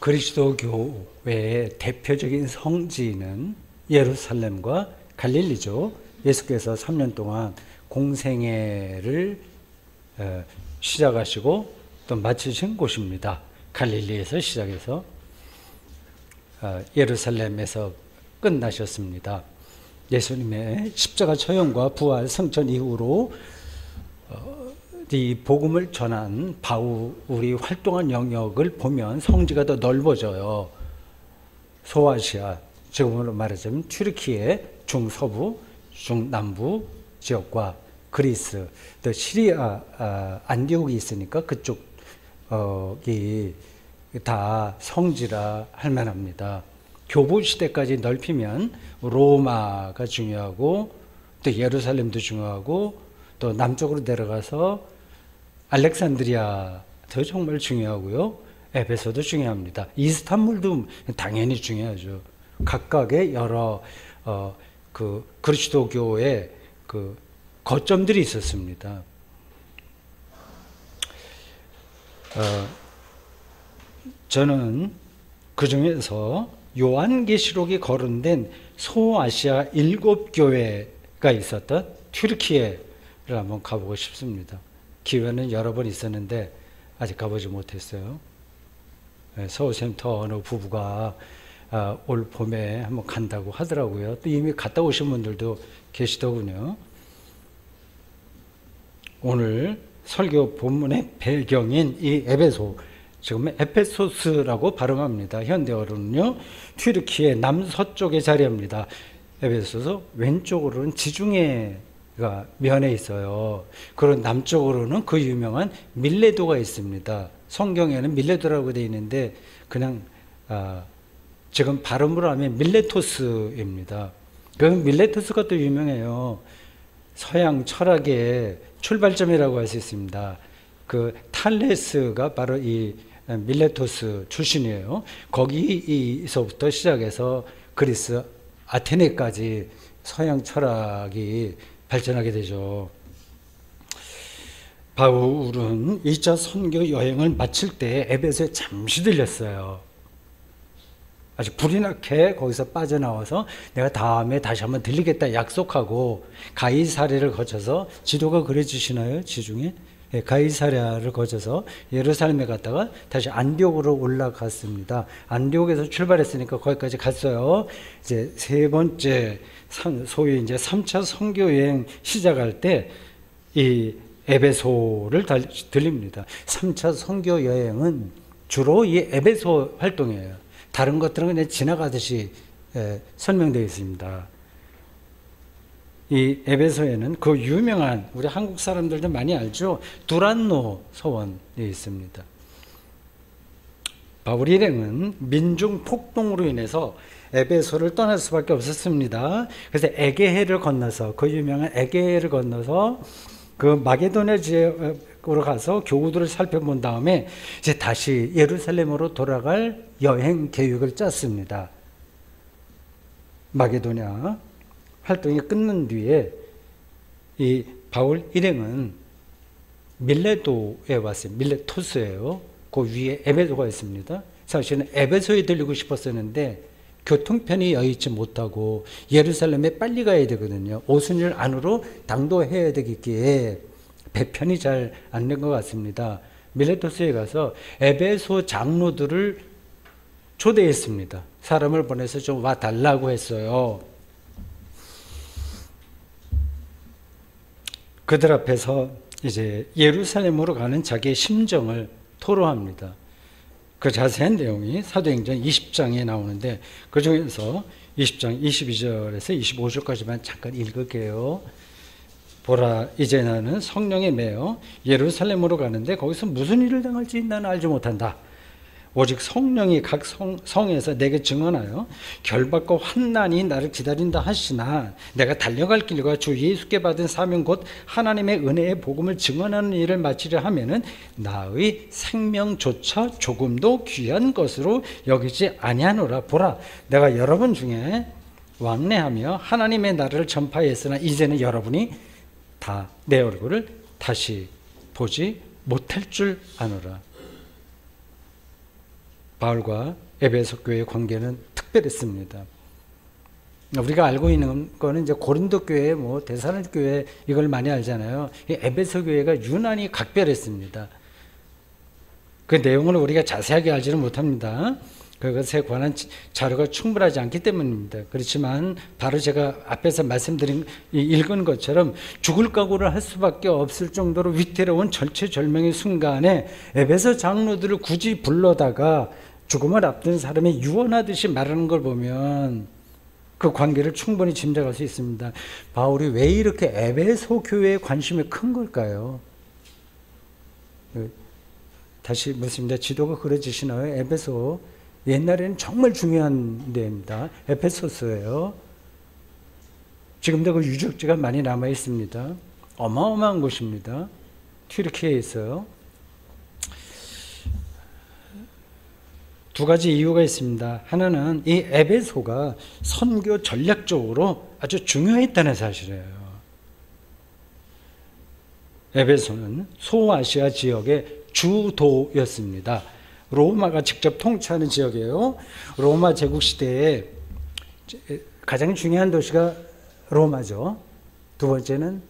그리스도 교회의 대표적인 성지는 예루살렘과 갈릴리죠. 예수께서 3년 동안 공생애를 시작하시고 또 마치신 곳입니다. 갈릴리에서 시작해서 예루살렘에서 끝나셨습니다. 예수님의 십자가 처형과 부활 승천 이후로 이 복음을 전한 바울이 활동한 영역을 보면 성지가 더 넓어져요. 소아시아, 지금으로 말하자면 튀르키예 중서부, 중남부 지역과 그리스, 또 시리아 안디옥이 있으니까 그쪽이 다 성지라 할 만합니다. 교부 시대까지 넓히면 로마가 중요하고 또 예루살렘도 중요하고 또 남쪽으로 내려가서 알렉산드리아도 정말 중요하고요. 에베소도 중요합니다. 이스탄불도 당연히 중요하죠. 각각의 여러 그리스도교의 그 거점들이 있었습니다. 저는 그 중에서 요한계시록이 거론된 소아시아 7교회가 있었던 튀르키예를 한번 가보고 싶습니다. 기회는 여러 번 있었는데 아직 가보지 못했어요. 서울센터 어느 부부가 올 봄에 한번 간다고 하더라고요. 또 이미 갔다 오신 분들도 계시더군요. 오늘 설교 본문의 배경인 이 에베소, 지금 에페소스라고 발음합니다. 현대어로는요, 튀르키예 남서쪽에 자리합니다. 에베소서 왼쪽으로는 지중해가 면에 있어요. 그리고 남쪽으로는 그 유명한 밀레도가 있습니다. 성경에는 밀레도라고 되어 있는데 그냥 지금 발음으로 하면 밀레토스입니다. 그 밀레토스가 또 유명해요. 서양 철학의 출발점이라고 할 수 있습니다. 그 탈레스가 바로 이 밀레토스 출신이에요. 거기서부터 시작해서 그리스 아테네까지 서양 철학이 발전하게 되죠. 바울은 2차 선교 여행을 마칠 때 에베소에 잠시 들렸어요. 아주 불이 나게 거기서 빠져나와서 내가 다음에 다시 한번 들리겠다 약속하고 가이사랴를 거쳐서, 지도가 그려주시나요? 지중해? 네, 가이사랴를 거쳐서 예루살렘에 갔다가 다시 안디옥으로 올라갔습니다. 안디옥에서 출발했으니까 거기까지 갔어요. 이제 세 번째, 소위 이제 3차 선교 여행 시작할 때 이 에베소를 들립니다. 3차 선교 여행은 주로 이 에베소 활동이에요. 다른 것들은 그냥 지나가듯이 설명되어 있습니다. 이 에베소에는 그 유명한, 우리 한국 사람들도 많이 알죠, 두란노 서원이 있습니다. 바울 일행은 민중 폭동으로 인해서 에베소를 떠날 수밖에 없었습니다. 그래서 에게해를 건너서, 그 유명한 에게해를 건너서 그 마게도냐 지역으로 가서 교우들을 살펴본 다음에 이제 다시 예루살렘으로 돌아갈 여행 계획을 짰습니다. 마게도냐 활동이 끝난 뒤에 이 바울 일행은 밀레도에 왔어요. 밀레토스예요. 그 위에 에베소가 있습니다. 사실은 에베소에 들리고 싶었었는데 교통편이 여의치 못하고 예루살렘에 빨리 가야 되거든요. 오순절 안으로 당도해야 되기에 배편이 잘 안 된 것 같습니다. 밀레토스에 가서 에베소 장로들을 초대했습니다. 사람을 보내서 좀 와달라고 했어요. 그들 앞에서 이제 예루살렘으로 가는 자기의 심정을 토로합니다. 그 자세한 내용이 사도행전 20장에 나오는데 그 중에서 20장 22절에서 25절까지만 잠깐 읽을게요. 보라, 이제 나는 성령에 매여 예루살렘으로 가는데 거기서 무슨 일을 당할지 나는 알지 못한다. 오직 성령이 각 성에서 내게 증언하여 결박과 환난이 나를 기다린다 하시나 내가 달려갈 길과 주 예수께 받은 사명 곧 하나님의 은혜의 복음을 증언하는 일을 마치려 하면은 나의 생명조차 조금도 귀한 것으로 여기지 아니하노라. 보라, 내가 여러분 중에 왕래하며 하나님의 나라를 전파했으나 이제는 여러분이 다 내 얼굴을 다시 보지 못할 줄 아노라. 바울과 에베소 교회의 관계는 특별했습니다. 우리가 알고 있는 거는 이제 고린도 교회, 데살로니가 교회 이걸 많이 알잖아요. 에베소 교회가 유난히 각별했습니다. 그 내용을 우리가 자세하게 알지는 못합니다. 그것에 관한 자료가 충분하지 않기 때문입니다. 그렇지만 바로 제가 앞에서 말씀드린 읽은 것처럼 죽을 각오를 할 수밖에 없을 정도로 위태로운 절체절명의 순간에 에베소 장로들을 굳이 불러다가 죽음을 앞둔 사람이 유언하듯이 말하는 걸 보면 그 관계를 충분히 짐작할 수 있습니다. 바울이 왜 이렇게 에베소 교회에 관심이 큰 걸까요? 다시 묻습니다. 지도가 그려지시나요? 에베소, 옛날에는 정말 중요한 데입니다. 에페소스예요. 지금도 그 유적지가 많이 남아 있습니다. 어마어마한 곳입니다. 튀르키예에 있어요. 두 가지 이유가 있습니다. 하나는 이 에베소가 선교 전략적으로 아주 중요했다는 사실이에요. 에베소는 소아시아 지역의 주도였습니다. 로마가 직접 통치하는 지역이에요. 로마 제국 시대에 가장 중요한 도시가 로마죠. 두 번째는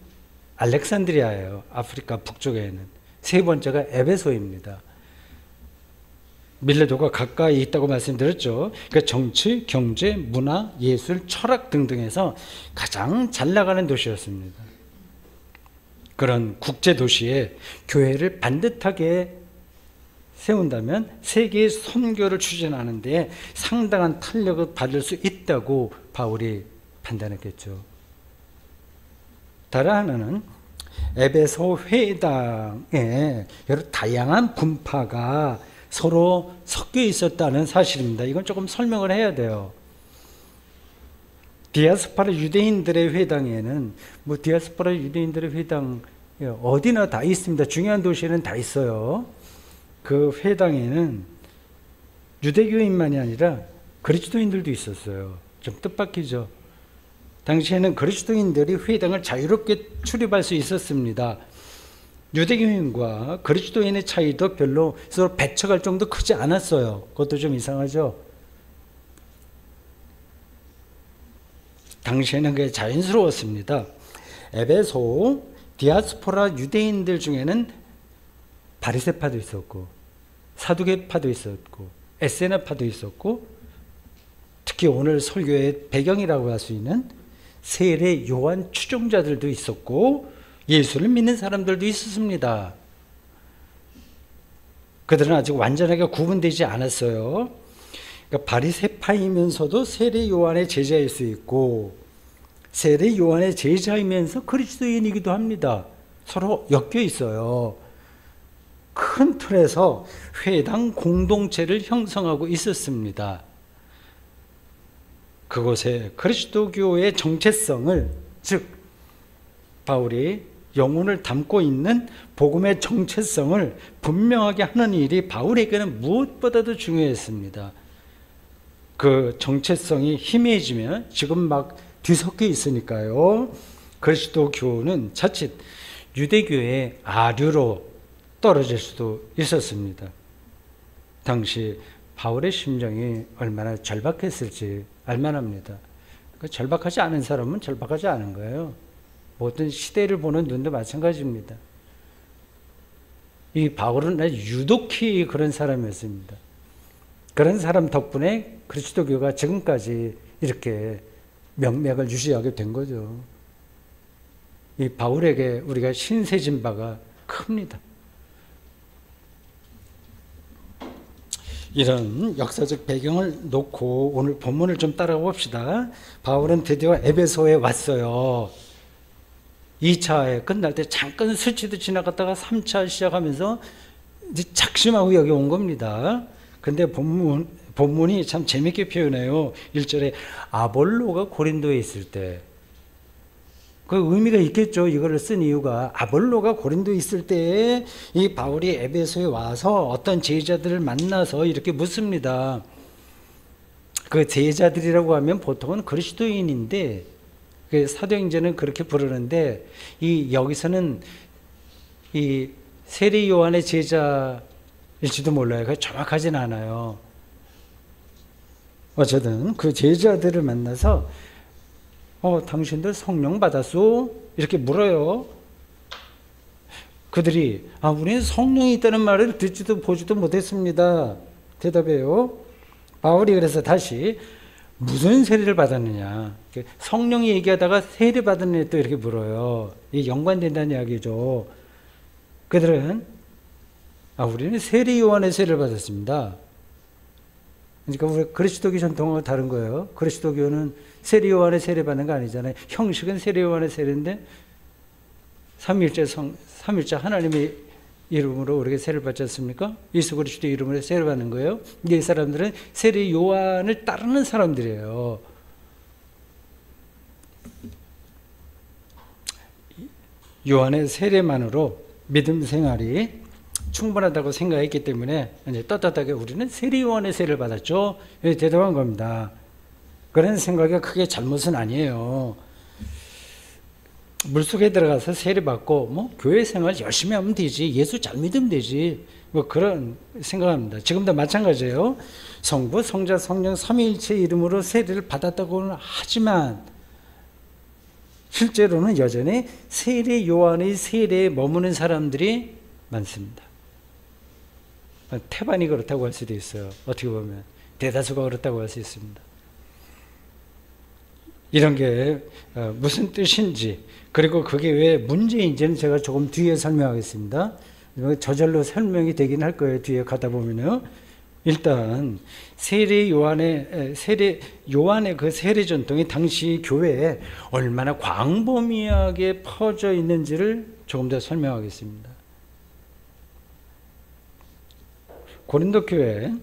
알렉산드리아예요. 아프리카 북쪽에 있는. 세 번째가 에베소입니다. 밀레도가 가까이 있다고 말씀드렸죠. 그러니까 정치, 경제, 문화, 예술, 철학 등등에서 가장 잘 나가는 도시였습니다. 그런 국제 도시에 교회를 반듯하게 세운다면 세계의 선교를 추진하는 데 상당한 탄력을 받을 수 있다고 바울이 판단했겠죠. 다른 하나는 에베소 회당에 여러 다양한 분파가 서로 섞여 있었다는 사실입니다. 이건 조금 설명을 해야 돼요. 디아스포라 유대인들의 회당에는 디아스포라 유대인들의 회당 어디나 다 있습니다. 중요한 도시에는 다 있어요. 그 회당에는 유대교인만이 아니라 그리스도인들도 있었어요. 좀 뜻밖이죠. 당시에는 그리스도인들이 회당을 자유롭게 출입할 수 있었습니다. 유대교인과 그리스도인의 차이도 별로 서로 배척할 정도 크지 않았어요. 그것도 좀 이상하죠. 당시에는 그게 자연스러웠습니다. 에베소 디아스포라 유대인들 중에는 바리새파도 있었고 사두개파도 있었고 에세나파도 있었고 특히 오늘 설교의 배경이라고 할 수 있는 세례 요한 추종자들도 있었고 예수를 믿는 사람들도 있었습니다. 그들은 아직 완전하게 구분되지 않았어요. 그러니까 바리새파이면서도 세례 요한의 제자일 수 있고 세례 요한의 제자이면서 그리스도인이기도 합니다. 서로 엮여 있어요. 큰 틀에서 회당 공동체를 형성하고 있었습니다. 그곳에 그리스도교의 정체성을, 즉 바울이 영혼을 담고 있는 복음의 정체성을 분명하게 하는 일이 바울에게는 무엇보다도 중요했습니다. 그 정체성이 희미해지면 지금 막 뒤섞여 있으니까요. 그리스도교는 자칫 유대교의 아류로 떨어질 수도 있었습니다. 당시 바울의 심정이 얼마나 절박했을지 알만합니다. 절박하지 않은 사람은 절박하지 않은 거예요. 모든 시대를 보는 눈도 마찬가지입니다. 이 바울은 유독히 그런 사람이었습니다. 그런 사람 덕분에 그리스도교가 지금까지 이렇게 명맥을 유지하게 된 거죠. 이 바울에게 우리가 신세진 바가 큽니다. 이런 역사적 배경을 놓고 오늘 본문을 좀 따라가 봅시다. 바울은 드디어 에베소에 왔어요. 2차에 끝날 때 잠깐 스치듯 지나갔다가 3차 시작하면서 이제 작심하고 여기 온 겁니다. 근데 본문이 참 재밌게 표현해요. 1절에 아볼로가 고린도에 있을 때, 그 의미가 있겠죠. 이거를 쓴 이유가 아볼로가 고린도에 있을 때 이 바울이 에베소에 와서 어떤 제자들을 만나서 이렇게 묻습니다. 그 제자들이라고 하면 보통은 그리스도인인데 그 사도행전은 그렇게 부르는데 여기서는 이 세례 요한의 제자일지도 몰라요. 정확하진 않아요. 어쨌든 그 제자들을 만나서 당신들 성령 받았소? 이렇게 물어요. 그들이 우리는 성령이 있다는 말을 듣지도 보지도 못했습니다. 대답해요. 바울이 그래서 다시 무슨 세례를 받았느냐, 성령이 얘기하다가 세례 받았느냐 또 이렇게 물어요. 이게 연관된다는 이야기죠. 그들은 우리는 세례 요한의 세례를 받았습니다. 그러니까 우리 그리스도교 전통하고 다른 거예요. 그리스도교는 세례 요한의 세례 받는 거 아니잖아요. 형식은 세례 요한의 세례인데 삼위일체 하나님의 이름으로 우리가 세례를 받지 않습니까? 예수 그리스도 이름으로 세례를 받는 거예요. 이 사람들은 세례 요한을 따르는 사람들이에요. 요한의 세례만으로 믿음 생활이 충분하다고 생각했기 때문에 이제 떳떳하게 우리는 세례 요한의 세례를 받았죠. 대답한 겁니다. 그런 생각이 크게 잘못은 아니에요. 물속에 들어가서 세례받고 교회 생활 열심히 하면 되지, 예수 잘 믿으면 되지, 그런 생각합니다. 지금도 마찬가지예요. 성부, 성자, 성령 삼위일체 이름으로 세례를 받았다고는 하지만 실제로는 여전히 세례 요한의 세례에 머무는 사람들이 많습니다. 태반이 그렇다고 할 수도 있어요. 어떻게 보면 대다수가 그렇다고 할 수 있습니다. 이런 게 무슨 뜻인지, 그리고 그게 왜 문제인지는 제가 조금 뒤에 설명하겠습니다. 저절로 설명이 되긴 할 거예요. 뒤에 가다 보면요. 일단 세례 요한의 그 세례 전통이 당시 교회에 얼마나 광범위하게 퍼져 있는지를 조금 더 설명하겠습니다. 고린도 교회에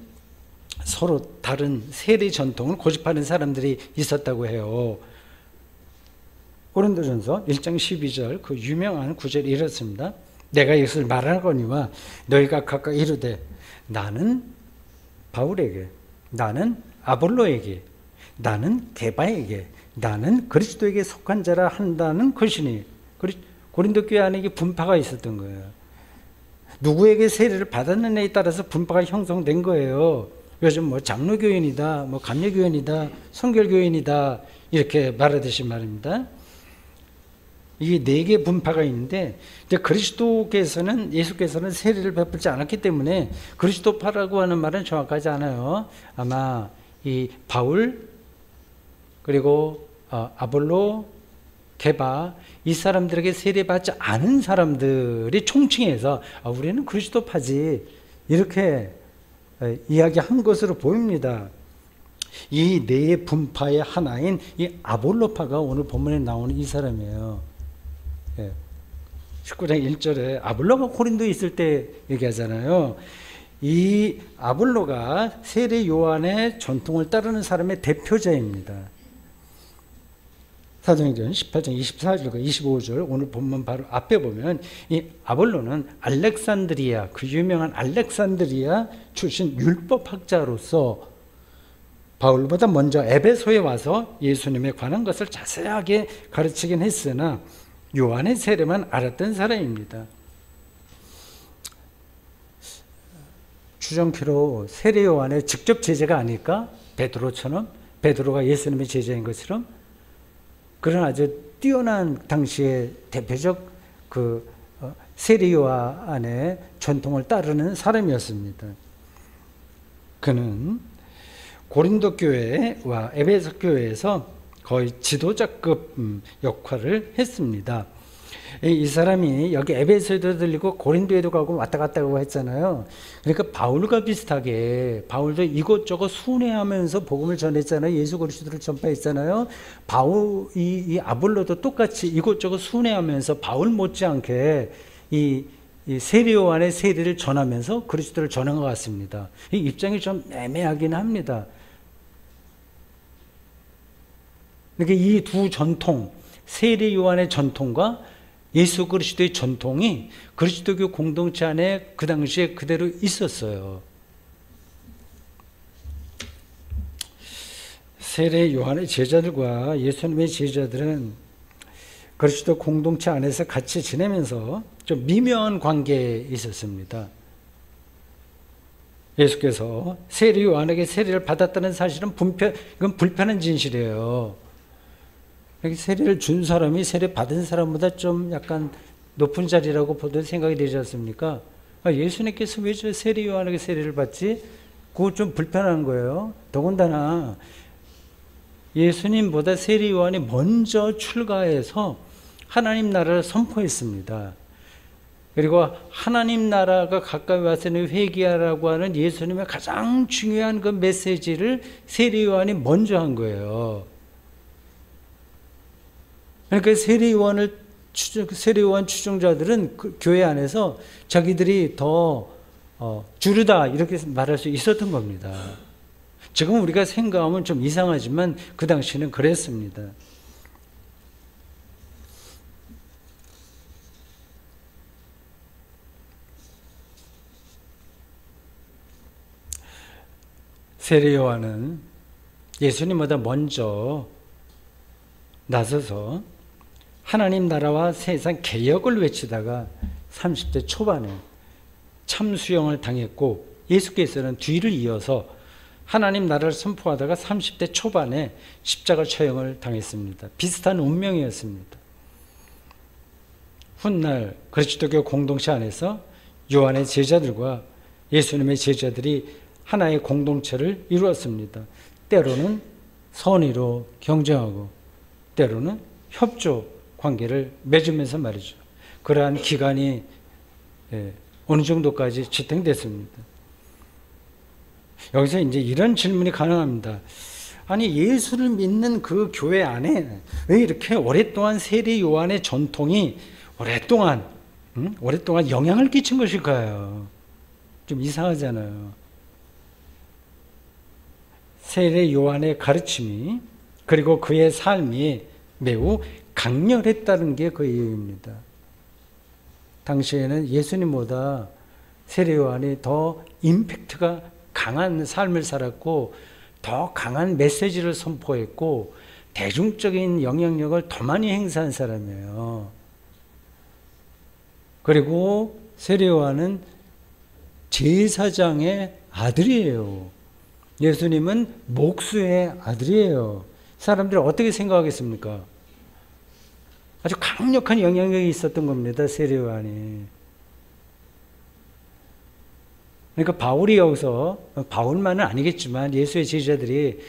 서로 다른 세례 전통을 고집하는 사람들이 있었다고 해요. 고린도전서 1장 12절 그 유명한 구절이 이렇습니다. 내가 이것을 말하거니와 너희가 각각 이르되 나는 바울에게, 나는 아볼로에게, 나는 게바에게, 나는 그리스도에게 속한 자라 한다는 것이니, 고린도 교회 안에 분파가 있었던 거예요. 누구에게 세례를 받았느냐에 따라서 분파가 형성된 거예요. 요즘 장로교인이다, 감리교인이다, 성결교인이다 이렇게 말하듯이 말입니다. 이게 4개 분파가 있는데, 그리스도께서는, 예수께서는 세례를 베풀지 않았기 때문에 그리스도파라고 하는 말은 정확하지 않아요. 아마 이 바울, 그리고 아볼로, 게바, 이 사람들에게 세례받지 않은 사람들이 총칭해서 우리는 그리스도파지 이렇게 이야기한 것으로 보입니다. 이 4 분파의 하나인 이 아볼로파가 오늘 본문에 나오는 이 사람이에요. 19장 1절에 아볼로가 고린도에 있을 때 얘기하잖아요. 이 아볼로가 세례 요한의 전통을 따르는 사람의 대표자입니다. 사도행전 18장 24절과 25절 오늘 본문 바로 앞에 보면 이 아볼로는 알렉산드리아, 그 유명한 알렉산드리아 출신 율법학자로서 바울보다 먼저 에베소에 와서 예수님에 관한 것을 자세하게 가르치긴 했으나 요한의 세례만 알았던 사람입니다. 추정키로 세례 요한의 직접 제자가 아닐까? 베드로처럼, 베드로가 예수님의 제자인 것처럼 그런 아주 뛰어난 당시의 대표적 세례 요한의 전통을 따르는 사람이었습니다. 그는 고린도 교회와 에베소 교회에서 거의 지도자급 역할을 했습니다. 이 사람이 여기 에베소에도 들리고 고린도에도 가고 왔다 갔다 하고 했잖아요. 그러니까 바울과 비슷하게 바울도 이곳저곳 순회하면서 복음을 전했잖아요. 예수 그리스도를 전파했잖아요. 이 아볼로도 똑같이 이곳저곳 순회하면서 바울 못지않게 이 세례 요한의 세례를 전하면서 그리스도를 전한 것 같습니다. 이 입장이 좀 애매하긴 합니다. 그러니까 이 두 전통, 세례 요한의 전통과 예수 그리스도의 전통이 그리스도교 공동체 안에 그 당시에 그대로 있었어요. 세례 요한의 제자들과 예수님의 제자들은 그리스도 공동체 안에서 같이 지내면서 좀 미묘한 관계에 있었습니다. 예수께서 세례 요한에게 세례를 받았다는 사실은 이건 불편한 진실이에요. 세례를 준 사람이 세례 받은 사람보다 좀 약간 높은 자리라고 보던 생각이 되지 않습니까? 예수님께서 왜 저 세례 요한에게 세례를 받지? 그거 좀 불편한 거예요. 더군다나 예수님보다 세례 요한이 먼저 출가해서 하나님 나라를 선포했습니다. 그리고 하나님 나라가 가까이 왔으니 회개하라고 하는 예수님의 가장 중요한 그 메시지를 세례 요한이 먼저 한 거예요. 그러니까 세례 요한 추종자들은 그 교회 안에서 자기들이 더 주르다 이렇게 말할 수 있었던 겁니다. 지금 우리가 생각하면 좀 이상하지만 그 당시는 그랬습니다. 세례 요한은 예수님보다 먼저 나서서 하나님 나라와 세상 개혁을 외치다가 30대 초반에 참수형을 당했고, 예수께서는 뒤를 이어서 하나님 나라를 선포하다가 30대 초반에 십자가 처형을 당했습니다. 비슷한 운명이었습니다. 훗날 그리스도교 공동체 안에서 요한의 제자들과 예수님의 제자들이 하나의 공동체를 이루었습니다. 때로는 선의로 경쟁하고 때로는 협조 관계를 맺으면서 말이죠. 그러한 기간이 어느 정도까지 지탱됐습니다. 여기서 이제 이런 질문이 가능합니다. 아니, 예수를 믿는 그 교회 안에 왜 이렇게 오랫동안 세례 요한의 전통이 오랫동안 영향을 끼친 것일까요? 좀 이상하잖아요. 세례 요한의 가르침이 그리고 그의 삶이 매우 강렬했다는 게 그 이유입니다. 당시에는 예수님보다 세례 요한이 더 임팩트가 강한 삶을 살았고 더 강한 메시지를 선포했고 대중적인 영향력을 더 많이 행사한 사람이에요. 그리고 세례 요한은 제사장의 아들이에요. 예수님은 목수의 아들이에요. 사람들이 어떻게 생각하겠습니까? 아주 강력한 영향력이 있었던 겁니다, 세례 요한이. 그러니까 바울이 여기서, 바울만은 아니겠지만 예수의 제자들이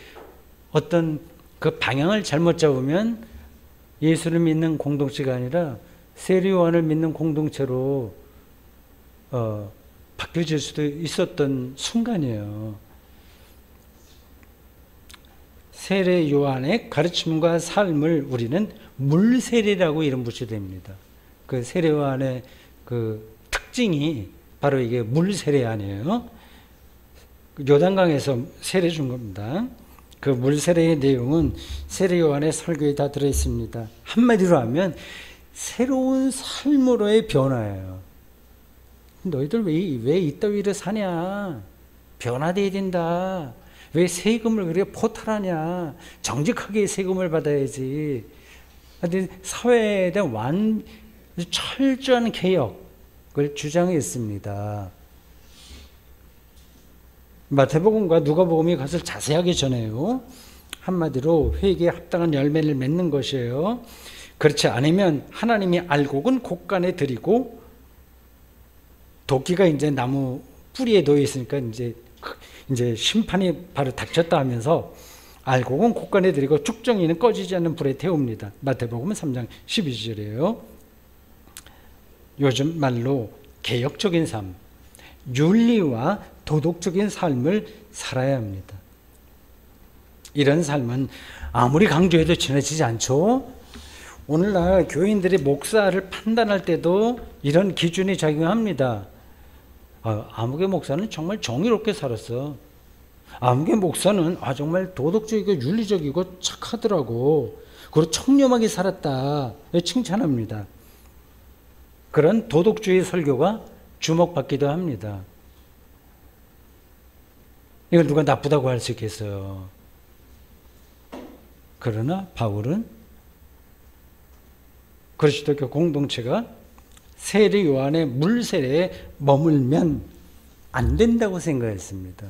어떤 그 방향을 잘못 잡으면 예수를 믿는 공동체가 아니라 세례 요한을 믿는 공동체로 바뀌어질 수도 있었던 순간이에요. 세례 요한의 가르침과 삶을 우리는 물세례라고 이름 붙여야 됩니다. 그 세례 요한의 그 특징이 바로 이게 물세례 아니에요. 요단강에서 세례 준 겁니다. 그 물세례의 내용은 세례 요한의 설교에 다 들어있습니다. 한마디로 하면 새로운 삶으로의 변화예요. 너희들 왜 이따위를 사냐? 변화돼야 된다. 왜 세금을 그렇게 포탈하냐? 정직하게 세금을 받아야지. 사회에 대한 철저한 개혁을 주장했습니다. 마태복음과 누가복음이 그것을 자세하게 전해요. 한마디로 회개에 합당한 열매를 맺는 것이에요. 그렇지 않으면 하나님이 알곡은 곳간에 들이고, 도끼가 이제 나무 뿌리에 놓여 있으니까 이제 심판이 바로 닥쳤다 하면서 알곡은 곳간에 들이고 쭉정이는 꺼지지 않는 불에 태웁니다. 마태복음은 3장 12절이에요. 요즘 말로 개혁적인 삶, 윤리와 도덕적인 삶을 살아야 합니다. 이런 삶은 아무리 강조해도 지나치지 않죠. 오늘날 교인들이 목사를 판단할 때도 이런 기준이 작용합니다. 아무개 목사는 정말 정의롭게 살았어. 아무개 목사는 정말 도덕적이고 윤리적이고 착하더라고. 그리고 청렴하게 살았다. 칭찬합니다. 그런 도덕주의 설교가 주목받기도 합니다. 이걸 누가 나쁘다고 할 수 있겠어요. 그러나 바울은 그리스도교 공동체가 세례 요한의 물세례에 머물면 안 된다고 생각했습니다.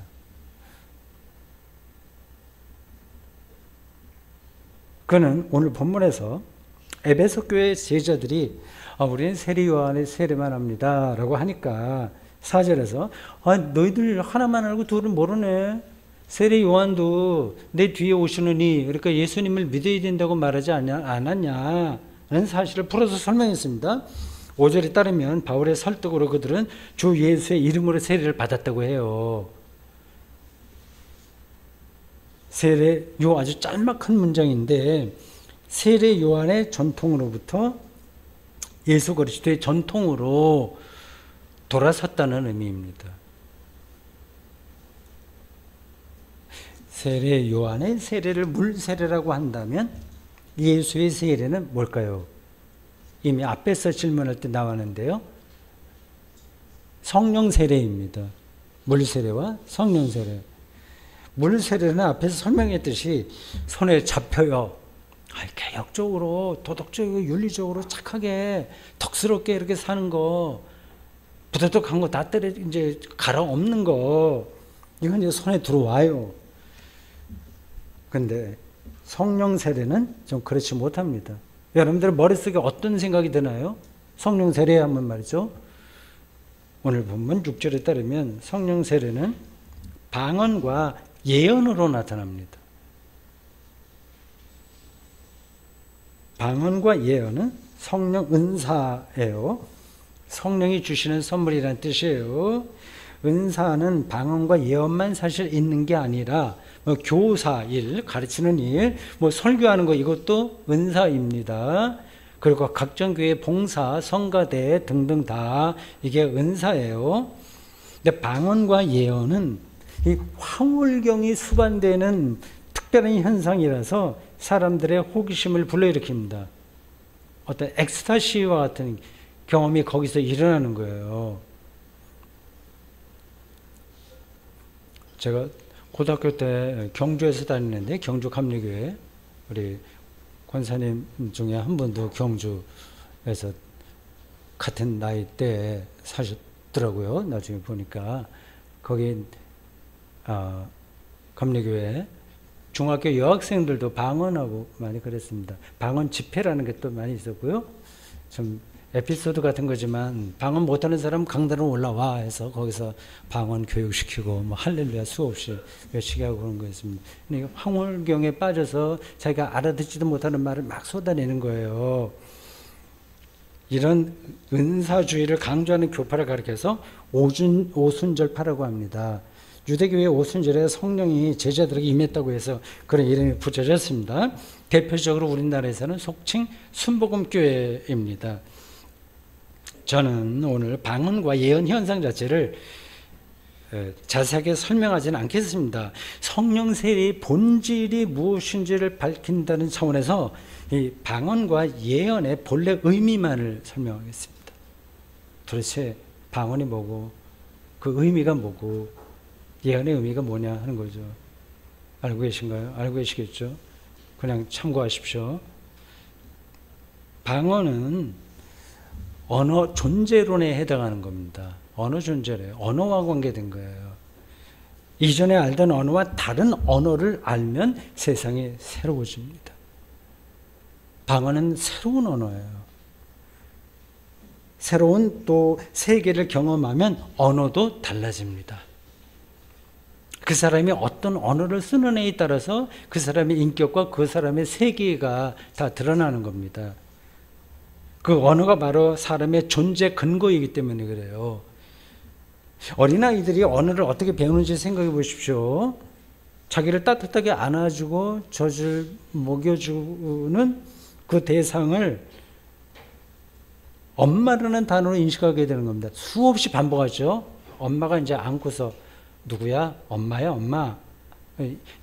그는 오늘 본문에서 에베소 교회 제자들이 우리는 세례 요한의 세례만 합니다 라고 하니까 4절에서 너희들 하나만 알고 둘은 모르네. 세례 요한도 내 뒤에 오시느니 그러니까 예수님을 믿어야 된다고 말하지 않았냐 라는 사실을 풀어서 설명했습니다. 5절에 따르면 바울의 설득으로 그들은 주 예수의 이름으로 세례를 받았다고 해요. 세례, 요 아주 짤막한 문장인데 세례 요한의 전통으로부터 예수 그리스도의 전통으로 돌아섰다는 의미입니다. 세례 요한의 세례를 물 세례라고 한다면 예수의 세례는 뭘까요? 이미 앞에서 질문할 때 나왔는데요. 성령 세례입니다. 물 세례와 성령 세례. 물 세례는 앞에서 설명했듯이 손에 잡혀요. 개혁적으로, 도덕적이고 윤리적으로 착하게 덕스럽게 이렇게 사는 거, 부도덕한 거 다 때려 이제 갈아엎는 거, 이건 이제 손에 들어와요. 근데 성령 세례는 좀 그렇지 못합니다. 여러분들 머릿속에 어떤 생각이 드나요? 성령 세례 하면 말이죠. 오늘 본문 6절에 따르면 성령 세례는 방언과 예언으로 나타납니다. 방언과 예언은 성령 은사예요. 성령이 주시는 선물이라는 뜻이에요. 은사는 방언과 예언만 사실 있는 게 아니라 교사 일, 가르치는 일, 설교하는 거 이것도 은사입니다. 그리고 각종 교회 봉사, 성가대 등등 다 이게 은사예요. 근데 방언과 예언은 이 황홀경이 수반되는 특별한 현상이라서 사람들의 호기심을 불러일으킵니다. 어떤 엑스타시와 같은 경험이 거기서 일어나는 거예요. 제가 고등학교 때 경주에서 다니는데 경주 감리교회 우리 권사님 중에 한 분도 경주에서 같은 나이 때 사셨더라고요. 나중에 보니까 거기 감리교회 중학교 여학생들도 방언하고 많이 그랬습니다. 방언 집회라는 게 또 많이 있었고요. 좀 에피소드 같은 거지만 방언 못하는 사람 강단으로 올라와 해서 거기서 방언 교육시키고 할렐루야 수없이 외치게 하고 그런 거였습니다. 황홀경에 빠져서 자기가 알아듣지도 못하는 말을 막 쏟아내는 거예요. 이런 은사주의를 강조하는 교파를 가리켜서 오순절파라고 합니다. 유대교의 오순절에 성령이 제자들에게 임했다고 해서 그런 이름이 붙여졌습니다. 대표적으로 우리나라에서는 속칭 순복음교회입니다. 저는 오늘 방언과 예언 현상 자체를 자세하게 설명하지는 않겠습니다. 성령 세례의 본질이 무엇인지를 밝힌다는 차원에서 이 방언과 예언의 본래 의미만을 설명하겠습니다. 도대체 방언이 뭐고 그 의미가 뭐고 예언의 의미가 뭐냐 하는 거죠. 알고 계신가요? 알고 계시겠죠? 그냥 참고하십시오. 방언은 언어 존재론에 해당하는 겁니다. 언어 존재래요. 언어와 관계된 거예요. 이전에 알던 언어와 다른 언어를 알면 세상이 새로워집니다. 방언은 새로운 언어예요. 새로운 또 세계를 경험하면 언어도 달라집니다. 그 사람이 어떤 언어를 쓰는 애에 따라서 그 사람의 인격과 그 사람의 세계가 다 드러나는 겁니다. 그 언어가 바로 사람의 존재 근거이기 때문에 그래요. 어린아이들이 언어를 어떻게 배우는지 생각해 보십시오. 자기를 따뜻하게 안아주고 젖을 먹여주는 그 대상을 엄마라는 단어로 인식하게 되는 겁니다. 수없이 반복하죠. 엄마가 이제 안고서 누구야? 엄마야, 엄마.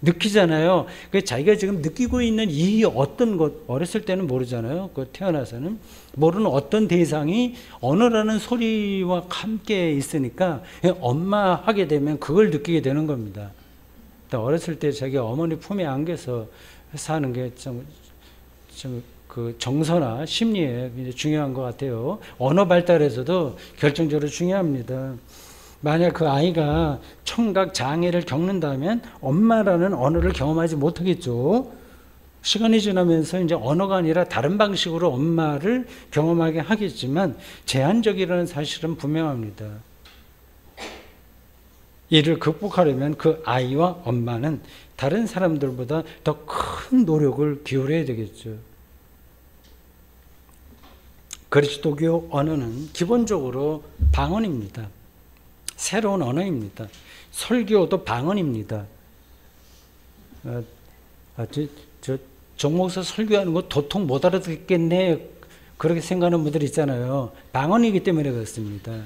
느끼잖아요. 자기가 지금 느끼고 있는 이 어떤 것, 어렸을 때는 모르잖아요. 태어나서는. 모르는 어떤 대상이 언어라는 소리와 함께 있으니까 엄마 하게 되면 그걸 느끼게 되는 겁니다. 어렸을 때 자기 어머니 품에 안겨서 사는 게 그 정서나 심리에 중요한 것 같아요. 언어 발달에서도 결정적으로 중요합니다. 만약 그 아이가 청각 장애를 겪는다면 엄마라는 언어를 경험하지 못하겠죠. 시간이 지나면서 이제 언어가 아니라 다른 방식으로 엄마를 경험하게 하겠지만 제한적이라는 사실은 분명합니다. 이를 극복하려면 그 아이와 엄마는 다른 사람들보다 더 큰 노력을 기울여야 되겠죠. 그리스도교 언어는 기본적으로 방언입니다. 새로운 언어입니다. 설교도 방언입니다. 정목사 설교하는 거 도통 못 알아듣겠네 그렇게 생각하는 분들 있잖아요. 방언이기 때문에 그렇습니다.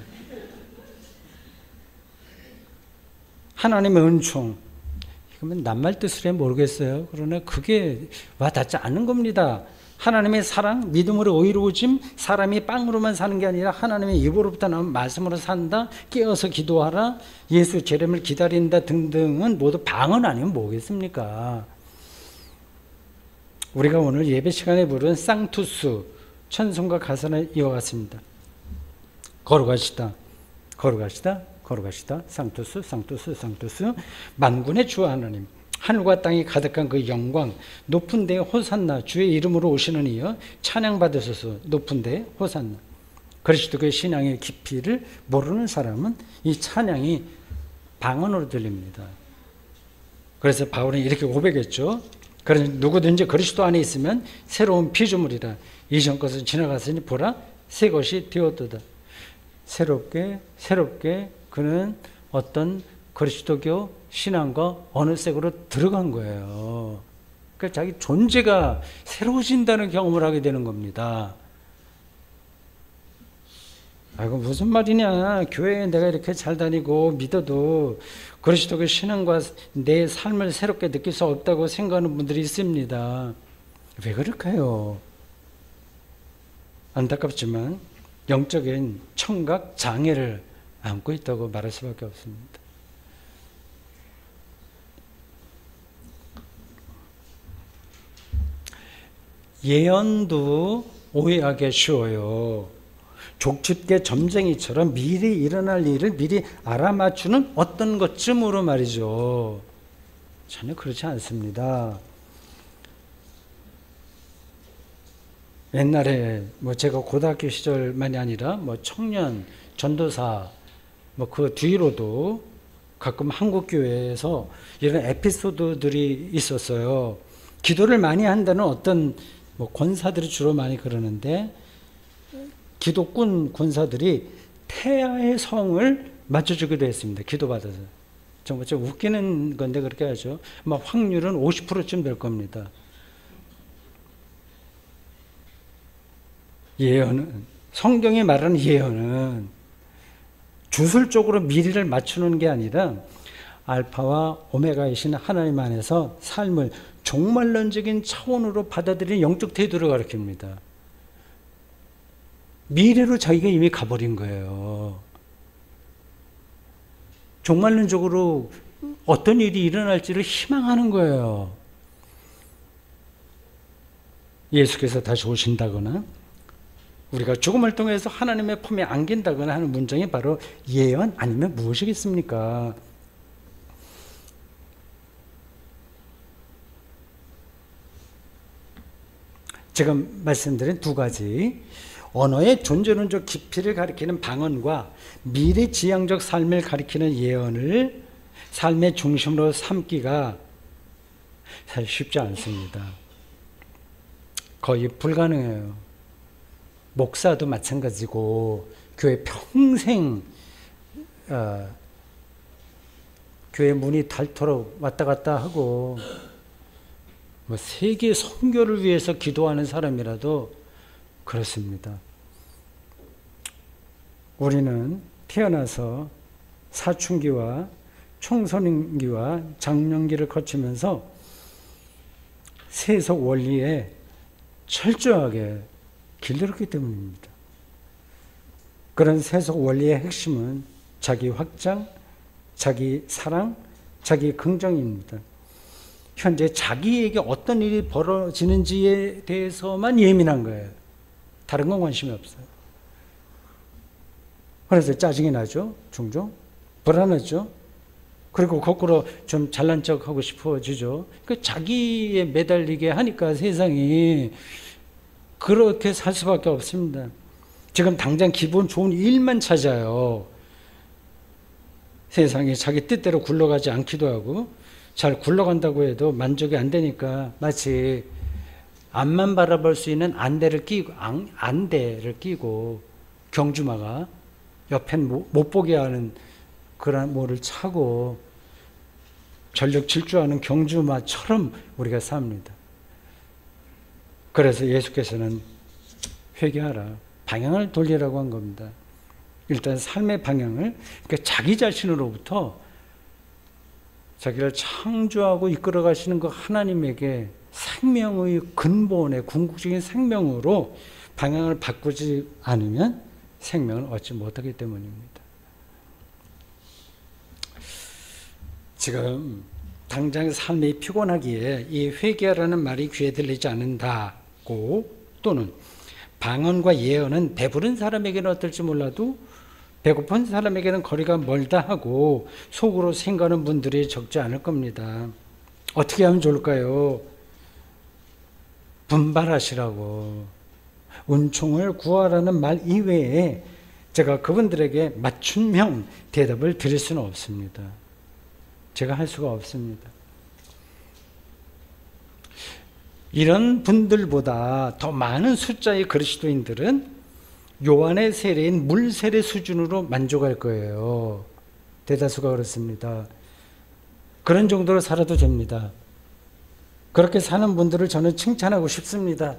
하나님의 은총, 이거는 낱말 뜻을 모르겠어요. 그러나 그게 와닿지 않는 겁니다. 하나님의 사랑, 믿음으로 의로워짐, 사람이 빵으로만 사는 게 아니라 하나님의 입으로부터 나온 말씀으로 산다, 깨어서 기도하라, 예수 재림을 기다린다 등등은 모두 방언 아니면 뭐겠습니까? 우리가 오늘 예배 시간에 부른 쌍투스, 찬송가 가사는 이와 같습니다. 걸어가시다, 걸어가시다, 걸어가시다, 쌍투스, 쌍투스, 쌍투스, 만군의 주 하나님, 하늘과 땅이 가득한 그 영광, 높은 데에 호산나, 주의 이름으로 오시는 이여 찬양받으소서. 높은 데에 호산나. 그리스도의 신앙의 깊이를 모르는 사람은 이 찬양이 방언으로 들립니다. 그래서 바울은 이렇게 고백했죠. 그래서 누구든지 그리스도 안에 있으면 새로운 피조물이라. 이전 것은 지나갔으니 보라 새 것이 되었도다. 새롭게 그는 어떤 그리스도교 신앙과 어느 색으로 들어간 거예요. 그러니까 자기 존재가 새로워진다는 경험을 하게 되는 겁니다. 아이고 무슨 말이냐, 교회에 내가 이렇게 잘 다니고 믿어도 그리스도교 신앙과 내 삶을 새롭게 느낄 수 없다고 생각하는 분들이 있습니다. 왜 그럴까요? 안타깝지만 영적인 청각 장애를 안고 있다고 말할 수밖에 없습니다. 예언도 오해하기 쉬워요. 족집게 점쟁이처럼 미리 일어날 일을 미리 알아맞추는 어떤 것쯤으로 말이죠. 전혀 그렇지 않습니다. 옛날에 제가 고등학교 시절만이 아니라 청년, 전도사 그 뒤로도 가끔 한국교회에서 이런 에피소드들이 있었어요. 기도를 많이 한다는 어떤 권사들이 주로 많이 그러는데, 기독군 군사들이 태아의 성을 맞춰주기도 했습니다. 기도받아서. 정말 좀 웃기는 건데 그렇게 하죠. 확률은 50%쯤 될 겁니다. 예언은, 성경이 말하는 예언은 주술적으로 미리를 맞추는 게 아니라 알파와 오메가이신 하나님 안에서 삶을 종말론적인 차원으로 받아들이는 영적 태도를 가르칩니다. 미래로 자기가 이미 가버린 거예요. 종말론적으로 어떤 일이 일어날지를 희망하는 거예요. 예수께서 다시 오신다거나 우리가 죽음을 통해서 하나님의 품에 안긴다거나 하는 문장이 바로 예언 아니면 무엇이겠습니까? 지금 말씀드린 두 가지, 언어의 존재론적 깊이를 가리키는 방언과 미래지향적 삶을 가리키는 예언을 삶의 중심으로 삼기가 사실 쉽지 않습니다. 거의 불가능해요. 목사도 마찬가지고 교회 평생 교회 문이 닳도록 왔다 갔다 하고 세계 선교를 위해서 기도하는 사람이라도 그렇습니다. 우리는 태어나서 사춘기와 청소년기와 장년기를 거치면서 세속 원리에 철저하게 길들였기 때문입니다. 그런 세속 원리의 핵심은 자기 확장, 자기 사랑, 자기 긍정입니다. 현재 자기에게 어떤 일이 벌어지는지에 대해서만 예민한 거예요. 다른 건 관심이 없어요. 그래서 짜증이 나죠, 종종. 불안하죠. 그리고 거꾸로 좀 잘난 척 하고 싶어지죠. 그 자기에 매달리게 하니까 세상이 그렇게 살 수밖에 없습니다. 지금 당장 기분 좋은 일만 찾아요. 세상이 자기 뜻대로 굴러가지 않기도 하고, 잘 굴러간다고 해도 만족이 안 되니까 마치 앞만 바라볼 수 있는 안대를 끼고 경주마가 옆엔 못 보게 하는 그런 뭐를 차고 전력 질주하는 경주마처럼 우리가 삽니다. 그래서 예수께서는 회개하라, 방향을 돌리라고 한 겁니다. 일단 삶의 방향을, 그러니까 자기 자신으로부터 자기를 창조하고 이끌어 가시는 그 하나님에게 생명의 근본의 궁극적인 생명으로 방향을 바꾸지 않으면 생명을 얻지 못하기 때문입니다. 지금 당장 삶이 피곤하기에 이 회개하라는 말이 귀에 들리지 않는다고, 또는 방언과 예언은 배부른 사람에게는 어떨지 몰라도 배고픈 사람에게는 거리가 멀다 하고 속으로 생각하는 분들이 적지 않을 겁니다. 어떻게 하면 좋을까요? 분발하시라고, 은총을 구하라는 말 이외에 제가 그분들에게 맞춤형 대답을 드릴 수는 없습니다. 제가 할 수가 없습니다. 이런 분들보다 더 많은 숫자의 그리스도인들은 요한의 세례인 물세례 수준으로 만족할 거예요. 대다수가 그렇습니다. 그런 정도로 살아도 됩니다. 그렇게 사는 분들을 저는 칭찬하고 싶습니다.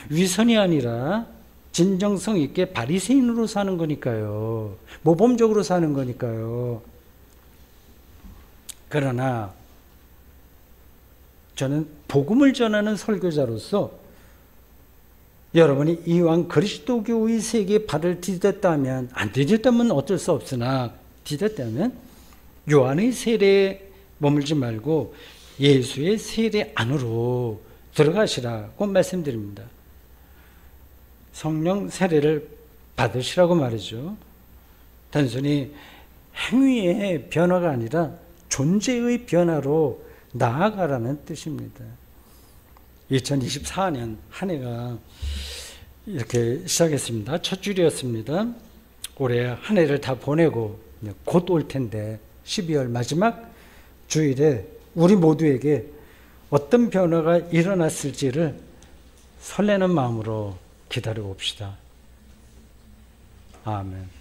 위선이 아니라 진정성 있게 바리새인으로 사는 거니까요. 모범적으로 사는 거니까요. 그러나 저는 복음을 전하는 설교자로서 여러분이 이왕 그리스도교의 세계에 발을 디뎠다면, 안 디뎠다면 어쩔 수 없으나 디뎠다면 요한의 세례에 머물지 말고 예수의 세례 안으로 들어가시라고 말씀드립니다. 성령 세례를 받으시라고 말이죠. 단순히 행위의 변화가 아니라 존재의 변화로 나아가라는 뜻입니다. 2024년 한 해가 이렇게 시작했습니다. 첫 주일이었습니다. 올해 한 해를 다 보내고 곧 올 텐데 12월 마지막 주일에 우리 모두에게 어떤 변화가 일어났을지를 설레는 마음으로 기다려 봅시다. 아멘.